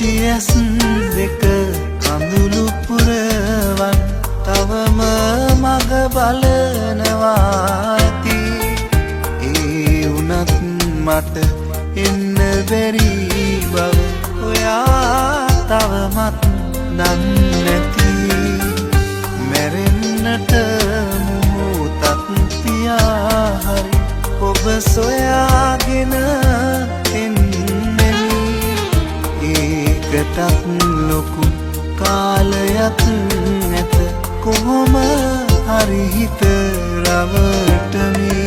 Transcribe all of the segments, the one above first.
පුංචියස් දෙක කඳුළු පුරවන් තවම මග බලනවා ඇති ඒ වුණත් මට එන්න බැරි බව ඔයා තවමත් දන්නැති මැරෙන්නට මොහොතක් තියා හරි ඔබ සොයාගෙන ඒකටත් ලොකු කාලයක් නැත කොහොම හරි හිත රවටමි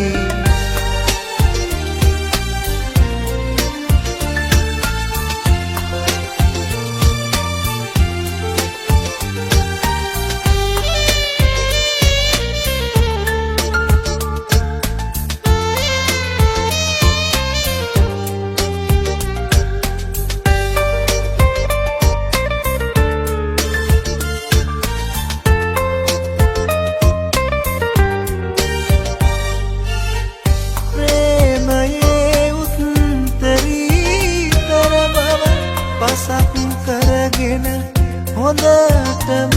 පසක් කරගෙන හොඳටම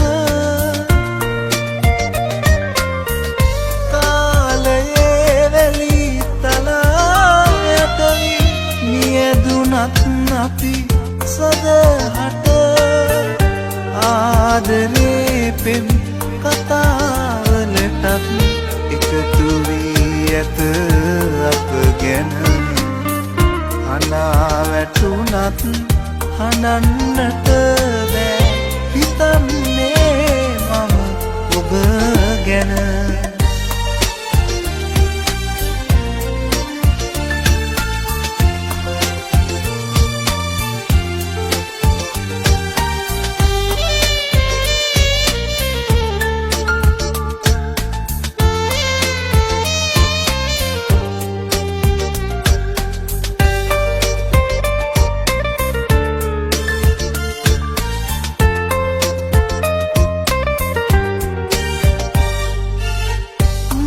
කාලයේ වැලි තලා යටවි නියදුනත් අපි සදහට ආදරේ පෙම් කතාවලටත් එකතු වී ඇත අප ගැන අනා වැටුනත් හඬන්නට බෑ හිතන්නේ මම ඔබ ගැන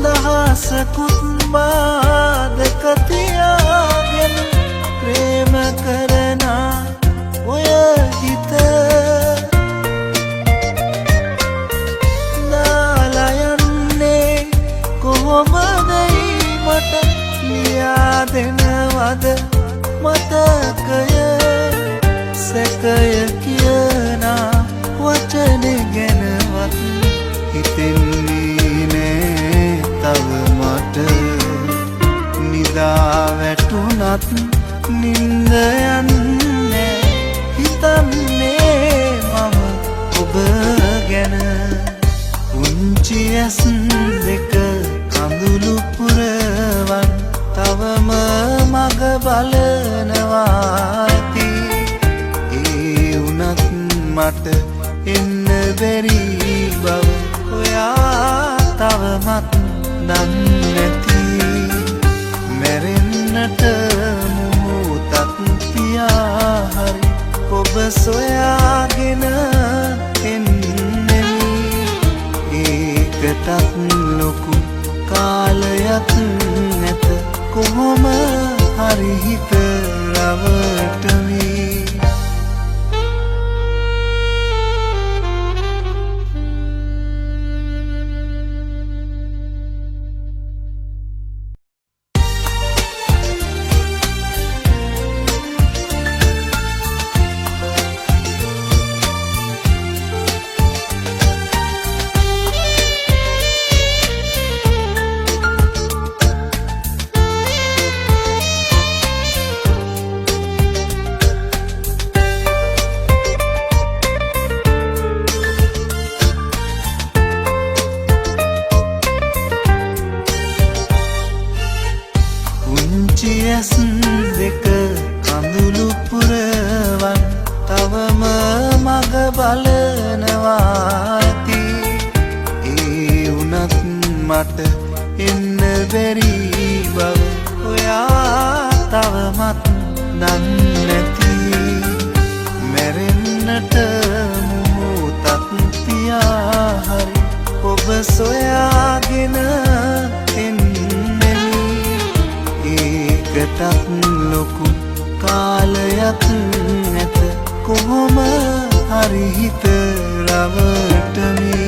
දහසකුත් බාධක තියාගෙන ප්‍රේම කරන ඔය හිත දාලා යන්නේ කොහොමදයි මට ලියා දෙනවද මතකය සැකය කියන වචන ගැනවත් හිතෙන්නේ තව මට නිදා වැටුනත් නින්ද යන්නේ හිතන්නේ මම ඔබ ගැන පුංචියස් දෙක කඳුළු පුරවන් තවම මග බලනවා ඇති ඒ වුණත් මට එන්න බැරි බව ඔයා තවමත් දන්නැති මැරෙන්නට මොහොතක් තියා හරි ඔබ සොයාගෙන එන්නෙමි ඒකටත් ලොකු කාලයක් නැත කොහොම හරි හිත රවටමි පුංචියස් දෙක කඳුළු පුරවන් තවම මග බලනවා ඇති ඒ වුණත් මට එන්න බැරි බව ඔයා තවමත් දන්නැති මැරෙන්නට මොහොතක් තියා හරි ඔබ සොයාගෙන ඒකටත් ලොකු කාලයක් නැත කොහොම හරි හිත රවටමි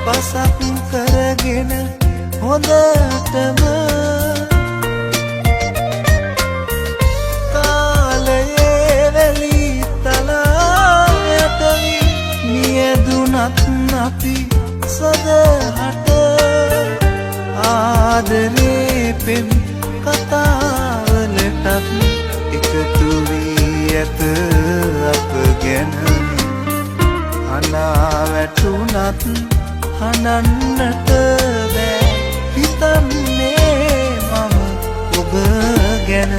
පසක් කරගෙන හොඳටම කාලයේ වැලි තලා යටවි නියදුනත් අපි සදහට ආදරේ පෙම් කතාවලටත් එකතු වී ඇත අප ගැන අනා වැටුනත් හඬන්නට බෑ හිතන්නේ මම ඔබ ගැන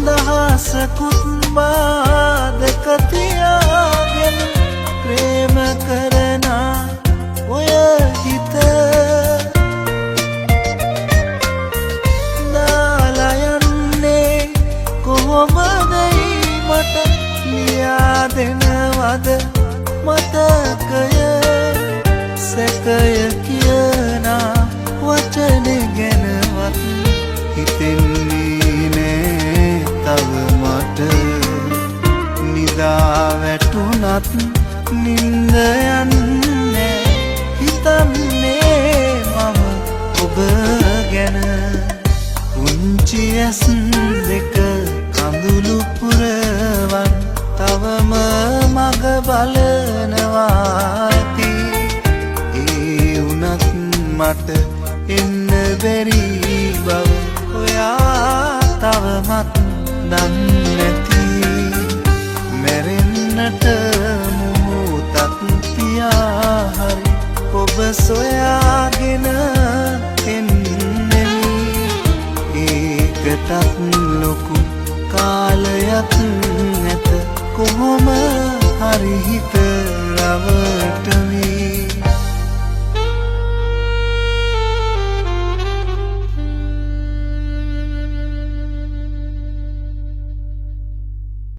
දහසකුත් බාධක තියාගෙන ප්‍රේම කරන ඔය හිත දාලා යන්නේ කොහොමදයි මට ලියා දෙනවද මතකය සැකය කියන වචන ගැනවත් හිතෙන්නේ තව මට නිදා වැටුනත් නින්ද යන්නේ හිතන්නේ මම ඔබ ගැන පුංචි ඇස් දෙක කඳුළු පුරවන් තවම මග බලනවා ඇති ඒ වුණත් මට එන්න බැරි බව ඔයා තවමත් දන්නැති මැරෙන්නට මොහොතක් තියා හරි ඔබ සොයාගෙන එන්නෙමි ඒකටත් ලොකු කාලයක් නැත කොහොම